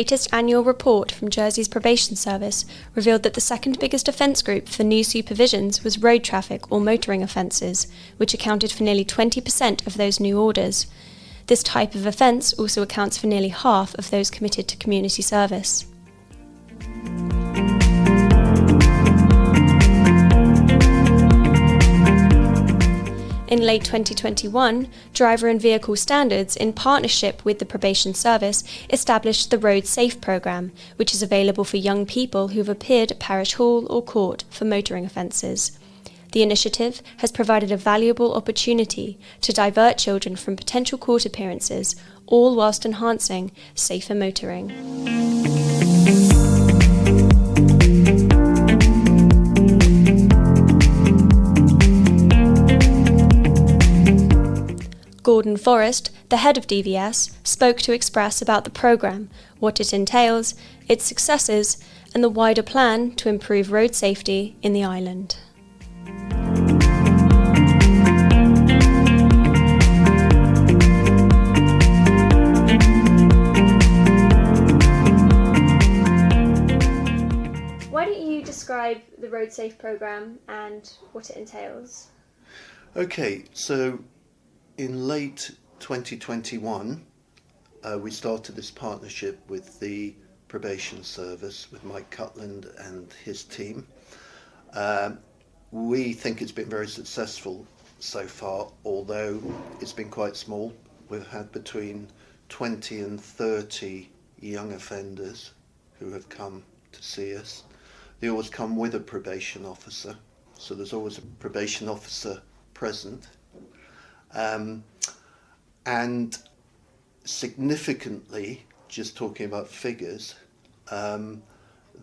latest annual report from Jersey's Probation Service revealed that the second biggest offence group for new supervisions was road traffic or motoring offences, which accounted for nearly 20% of those new orders. This type of offence also accounts for nearly half of those committed to community service. In late 2021, Driver and Vehicle Standards, in partnership with the Probation Service, established the Roadsafe Programme, which is available for young people who have appeared at Parish Hall or court for motoring offences. The initiative has provided a valuable opportunity to divert children from potential court appearances, all whilst enhancing safer motoring. Gordon Forrest, the head of DVS, spoke to Express about the programme, what it entails, its successes, and the wider plan to improve road safety in the island. Why don't you describe the Roadsafe programme and what it entails? Okay, so in late 2021, we started this partnership with the Probation Service, with Mike Cutland and his team. We think it's been very successful so far, although it's been quite small. We've had between 20 and 30 young offenders who have come to see us. They always come with a probation officer, so there's always a probation officer present. And significantly, just talking about figures, in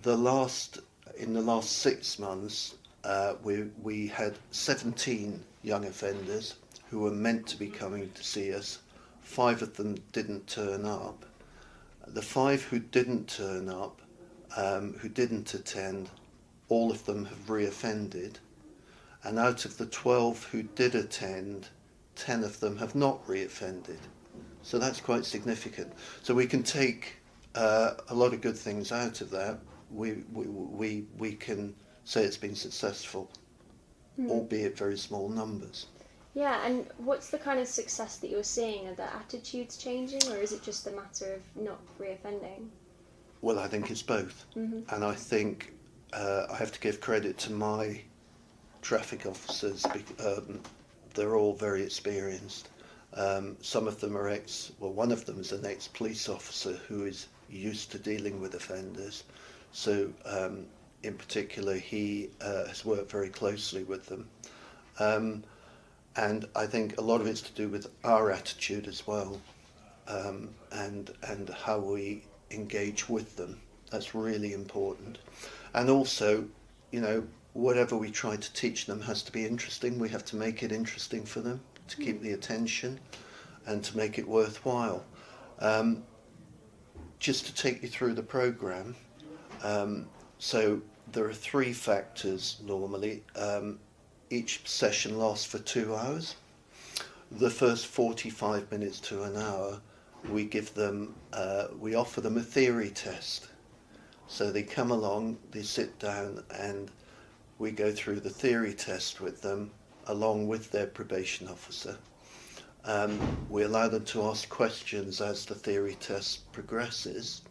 the last 6 months, we had 17 young offenders who were meant to be coming to see us. 5 of them didn't turn up. The 5 who didn't turn up, who didn't attend, all of them have reoffended. And out of the 12 who did attend, 10 of them have not reoffended. So that's quite significant. So we can take a lot of good things out of that. We can say it's been successful, albeit very small numbers. Yeah, and what's the kind of success that you're seeing? Are the attitudes changing, or is it just a matter of not reoffending? Well, I think it's both. Mm-hmm. And I think I have to give credit to my traffic officers. They're all very experienced. Some of them are one of them is an ex-police officer who is used to dealing with offenders. So in particular, he has worked very closely with them. And I think a lot of it's to do with our attitude as well, and how we engage with them. That's really important. And also, whatever we try to teach them has to be interesting. We have to make it interesting for them, to keep the attention and to make it worthwhile. Just to take you through the programme, so there are 3 factors normally. Each session lasts for 2 hours. The first 45 minutes to an hour, we offer them a theory test. So they come along, they sit down, and we go through the theory test with them, along with their probation officer. We allow them to ask questions as the theory test progresses,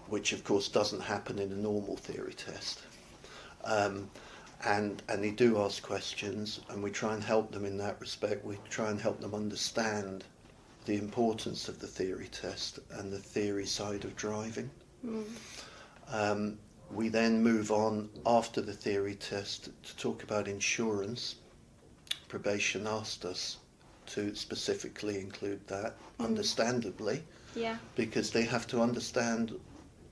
which of course doesn't happen in a normal theory test. And they do ask questions, and we try and help them in that respect. We try and help them understand the importance of the theory test and the theory side of driving. We then move on after the theory test to talk about insurance. Probation asked us to specifically include that, understandably, because they have to understand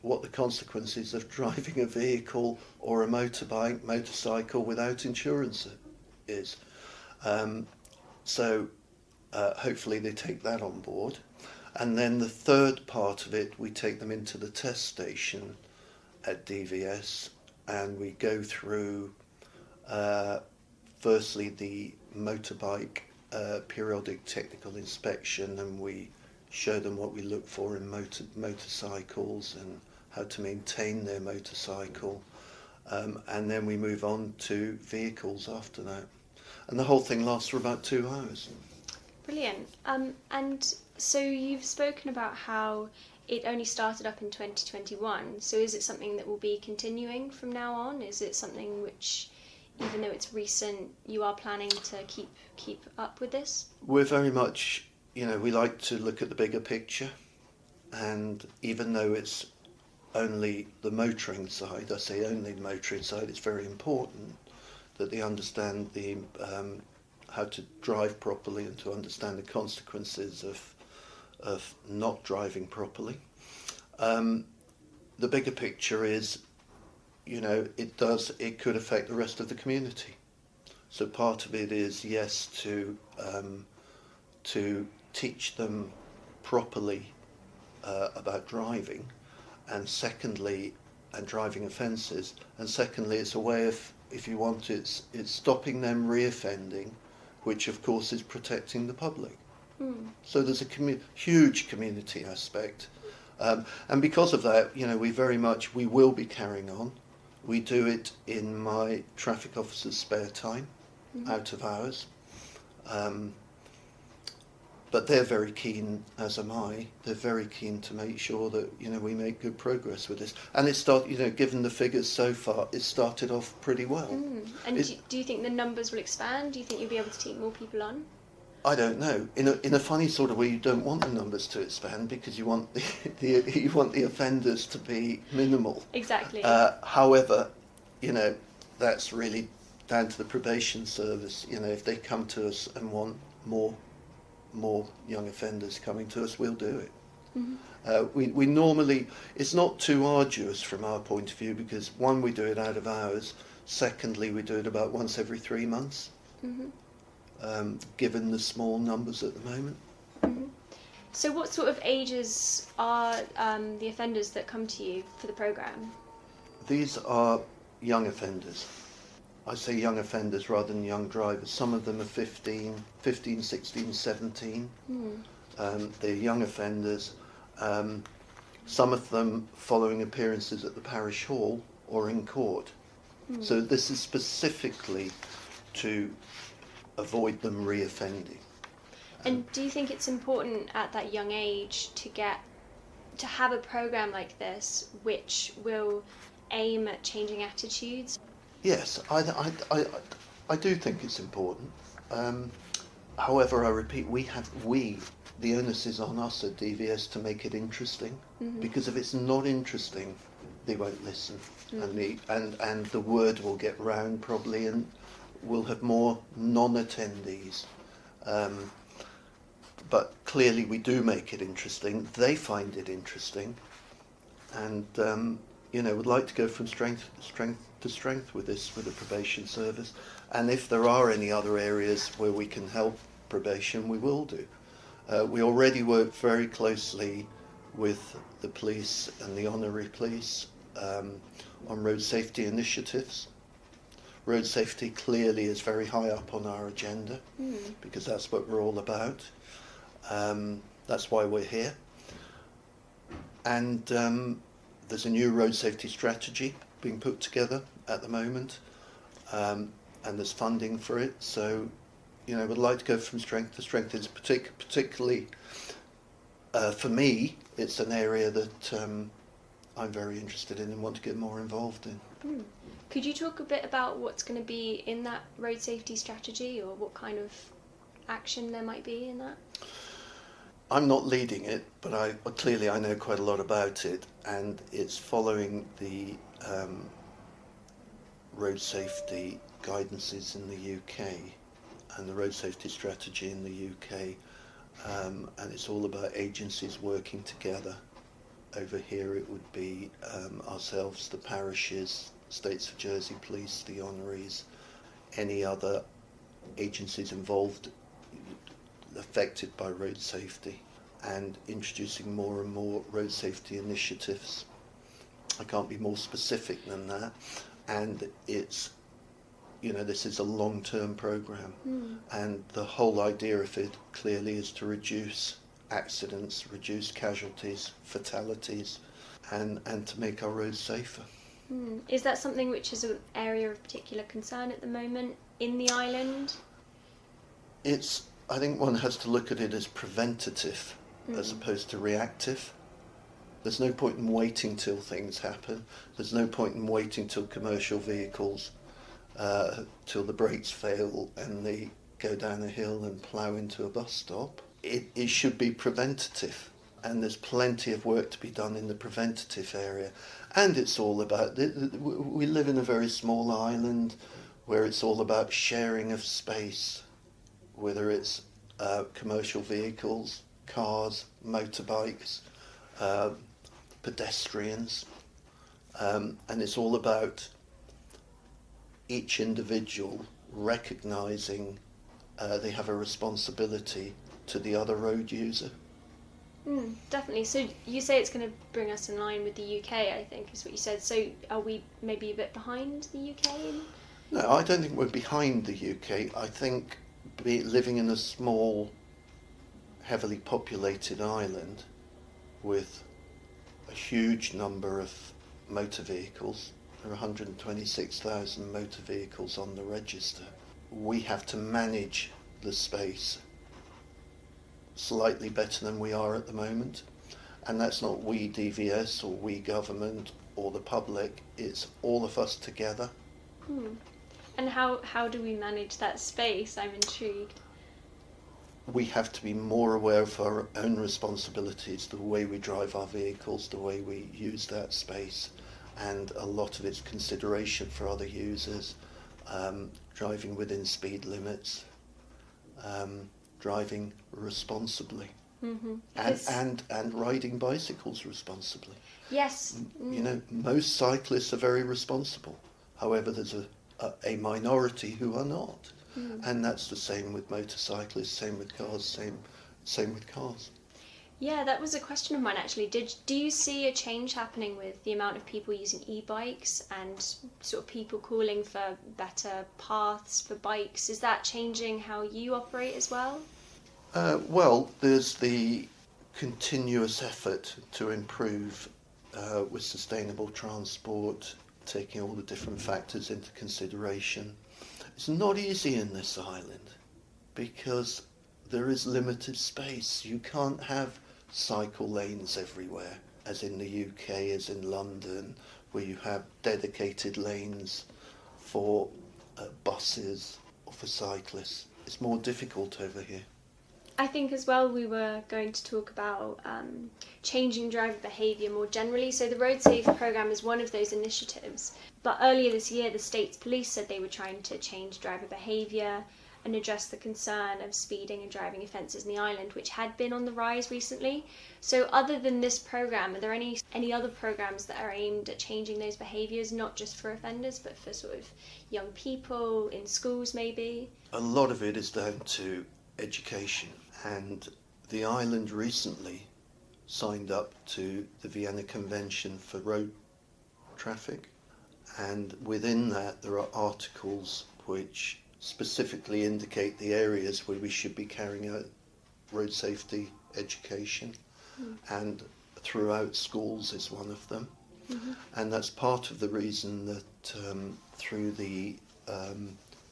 what the consequences of driving a vehicle or a motorcycle without insurance is. So hopefully they take that on board. And then the third part of it, we take them into the test station at DVS, and we go through firstly the motorbike periodic technical inspection, and we show them what we look for in motorcycles and how to maintain their motorcycle, and then we move on to vehicles after that. And the whole thing lasts for about 2 hours. Brilliant. And so you've spoken about how it only started up in 2021. So is it something that will be continuing from now on? Is it something which, even though it's recent, you are planning to keep up with this? We're very much, we like to look at the bigger picture, and even though it's only the motoring side, I say only the motoring side, it's very important that they understand the how to drive properly and to understand the consequences of not driving properly. The bigger picture is, it could affect the rest of the community. So part of it is, yes, to teach them properly about driving, and secondly, and driving offences, and secondly, it's a way of, if you want, it's stopping them reoffending, which of course is protecting the public. So there's a huge community aspect, and because of that, we will be carrying on. We do it in my traffic officer's spare time, out of hours. But they're very keen, as am I. They're very keen to make sure that we make good progress with this. And given the figures so far, it started off pretty well. And do you think the numbers will expand? Do you think you'll be able to take more people on? I don't know. In a funny sort of way, you don't want the numbers to expand because you want the offenders to be minimal. Exactly. However, that's really down to the probation service. If they come to us and want more young offenders coming to us, we'll do it. We normally, it's not too arduous from our point of view because one, we do it out of hours. Secondly, we do it about once every 3 months. Given the small numbers at the moment. So what sort of ages are the offenders that come to you for the programme? These are young offenders. I say young offenders rather than young drivers. Some of them are 15, 16, 17. They're young offenders. Some of them following appearances at the Parish Hall or in court. So this is specifically to avoid them reoffending. And do you think it's important at that young age to have a programme like this which will aim at changing attitudes? Yes, I do think it's important. However, I repeat, the onus is on us at DVS to make it interesting, because if it's not interesting, they won't listen, and the word will get round probably, and we'll have more non-attendees. But clearly we do make it interesting. They find it interesting, and would like to go from strength to strength with the probation service. And if there are any other areas where we can help probation, we will do. We already work very closely with the police and the honorary police on road safety initiatives. Road safety clearly is very high up on our agenda because that's what we're all about. That's why we're here. And there's a new road safety strategy being put together at the moment, and there's funding for it. So, we'd like to go from strength to strength. It's particularly, for me, it's an area that I'm very interested in and want to get more involved in. Could you talk a bit about what's going to be in that road safety strategy, or what kind of action there might be in that? I'm not leading it, but I know quite a lot about it, and it's following the road safety guidances in the UK and the road safety strategy in the UK, and it's all about agencies working together. Over here it would be ourselves, the parishes, States of Jersey Police, the honoraries, any other agencies involved affected by road safety, and introducing more and more road safety initiatives. I can't be more specific than that, and it's, this is a long-term programme, and the whole idea of it clearly is to reduce accidents, reduce casualties, fatalities, and to make our roads safer. Is that something which is an area of particular concern at the moment in the island? I think one has to look at it as preventative as opposed to reactive. There's no point in waiting till things happen. There's no point in waiting till commercial vehicles, till the brakes fail and they go down a hill and plough into a bus stop. It should be preventative, and there's plenty of work to be done in the preventative area. And it's all about, we live in a very small island where it's all about sharing of space, whether it's commercial vehicles, cars, motorbikes, pedestrians, and it's all about each individual recognising they have a responsibility to the other road user. Definitely. So you say it's going to bring us in line with the UK, I think, is what you said. So are we maybe a bit behind the UK? No, I don't think we're behind the UK. I think living in a small, heavily populated island with a huge number of motor vehicles, there are 126,000 motor vehicles on the register. We have to manage the space slightly better than we are at the moment, and that's not we DVS or we government or the public, it's all of us together. And how do we manage that space? I'm intrigued. We have to be more aware of our own responsibilities, the way we drive our vehicles, the way we use that space, and a lot of it's consideration for other users, driving within speed limits, driving responsibly, and riding bicycles responsibly. Yes. You know, most cyclists are very responsible. However, there's a minority who are not. And that's the same with motorcyclists, same with cars, same with cars. Yeah, that was a question of mine actually. Do you see a change happening with the amount of people using e-bikes and sort of people calling for better paths for bikes? Is that changing how you operate as well? Well, there's the continuous effort to improve with sustainable transport, taking all the different factors into consideration. It's not easy in this island because there is limited space. You can't have cycle lanes everywhere, as in the UK, as in London, where you have dedicated lanes for buses or for cyclists. It's more difficult over here. I think as well we were going to talk about changing driver behaviour more generally. So the Roadsafe Programme is one of those initiatives. But earlier this year, the state's police said they were trying to change driver behaviour and address the concern of speeding and driving offences in the island, which had been on the rise recently. So other than this programme, are there any other programmes that are aimed at changing those behaviours, not just for offenders, but for sort of young people, in schools maybe? A lot of it is down to education, and the island recently signed up to the Vienna Convention for Road Traffic, and within that there are articles which specifically indicate the areas where we should be carrying out road safety education, and throughout schools is one of them. And that's part of the reason that through the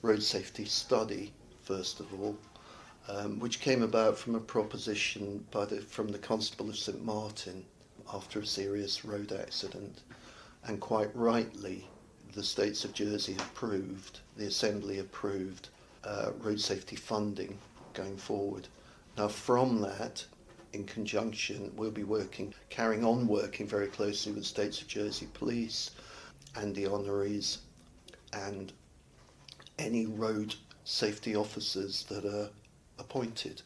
road safety study, first of all, which came about from a proposition from the Constable of St Martin after a serious road accident, and quite rightly the States of Jersey the Assembly approved road safety funding going forward. Now from that, in conjunction, we'll be carrying on working very closely with the States of Jersey Police and the honorees and any road safety officers that are appointed,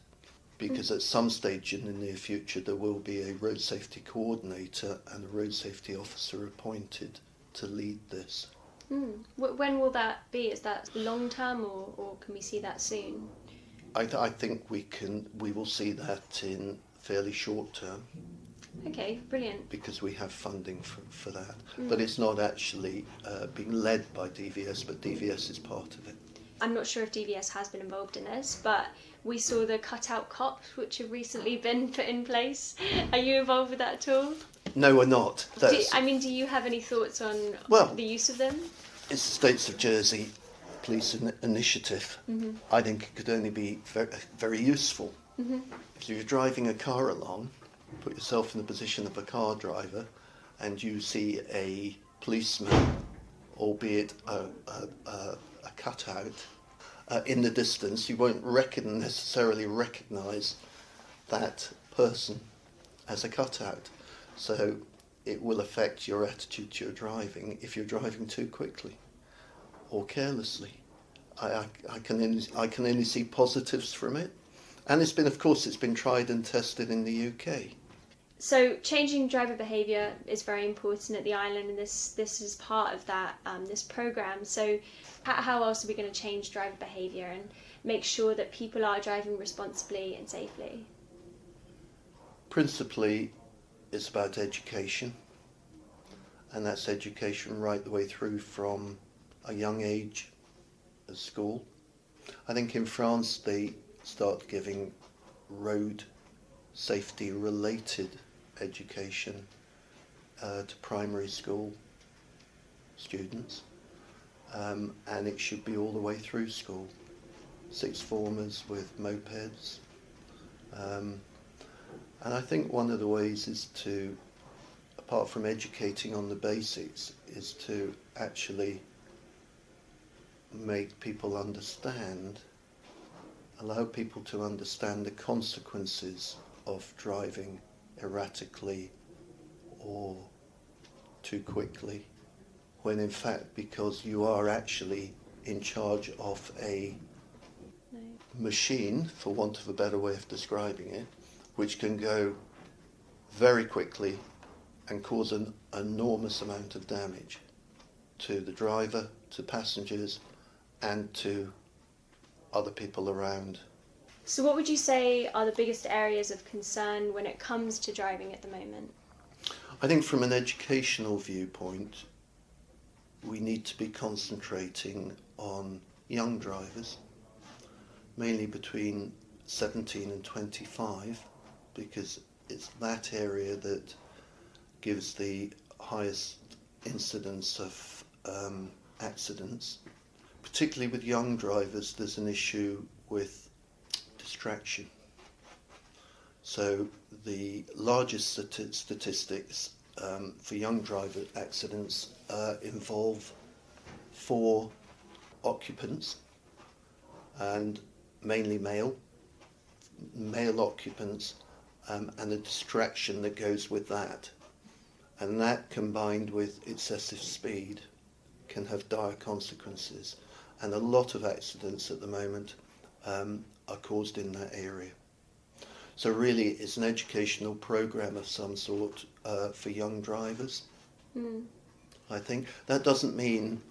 because at some stage in the near future there will be a road safety coordinator and a road safety officer appointed to lead this. When will that be? Is that long term or can we see that soon? I think we will see that in fairly short term. Okay, brilliant. Because we have funding for that. But it's not actually being led by DVS, but DVS is part of it. I'm not sure if DVS has been involved in this, but we saw the cutout cops, which have recently been put in place. Are you involved with that at all? No, we're not. Do you have any thoughts on the use of them? It's the States of Jersey police initiative. Mm-hmm. I think it could only be very, very useful. Mm-hmm. If you're driving a car along, put yourself in the position of a car driver, and you see a policeman, albeit a cutout, in the distance, you won't necessarily recognise that person as a cutout. So it will affect your attitude to your driving if you're driving too quickly or carelessly. I can only see positives from it, and it's been tried and tested in the UK. So changing driver behaviour is very important at the island, and this is part of that this programme. So how else are we going to change driver behaviour and make sure that people are driving responsibly and safely? Principally, it's about education, and that's education right the way through from a young age at school. I think in France they start giving road safety related education to primary school students, and it should be all the way through school. Sixth formers with mopeds, and I think one of the ways is to, apart from educating on the basics, is to actually make people understand, allow people to understand the consequences of driving erratically or too quickly, when in fact, because you are actually in charge of a machine, for want of a better way of describing it, which can go very quickly and cause an enormous amount of damage to the driver, to passengers, and to other people around. So what would you say are the biggest areas of concern when it comes to driving at the moment? I think from an educational viewpoint, we need to be concentrating on young drivers, mainly between 17 and 25, because it's that area that gives the highest incidence of accidents. Particularly with young drivers, there's an issue with distraction. So the largest statistics for young driver accidents involve 4 occupants, and mainly male occupants, and the distraction that goes with that. And that, combined with excessive speed, can have dire consequences. And a lot of accidents at the moment are caused in that area. So really it's an educational programme of some sort for young drivers. I think that doesn't mean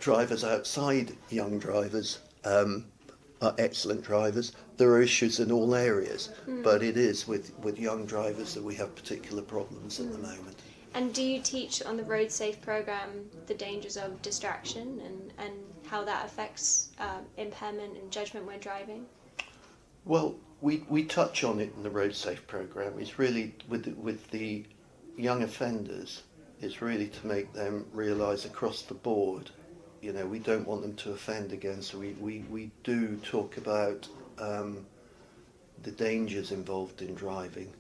drivers outside young drivers are excellent drivers. There are issues in all areas, but it is with young drivers that we have particular problems at the moment. And do you teach on the Roadsafe Programme the dangers of distraction and how that affects impairment and judgment when driving? Well, we touch on it in the Roadsafe Programme. It's really, with the young offenders, it's really to make them realise across the board, we don't want them to offend again, so we do talk about the dangers involved in driving,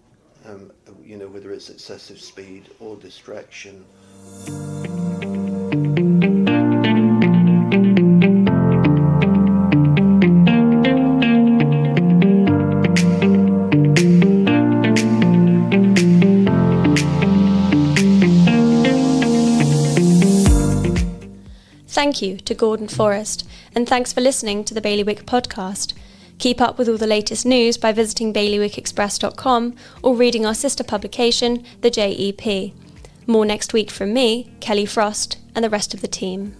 whether it's excessive speed or distraction. Thank you to Gordon Forrest, and thanks for listening to the Bailiwick Podcast. Keep up with all the latest news by visiting bailiwickexpress.com or reading our sister publication, the JEP. More next week from me, Kelly Frost, and the rest of the team.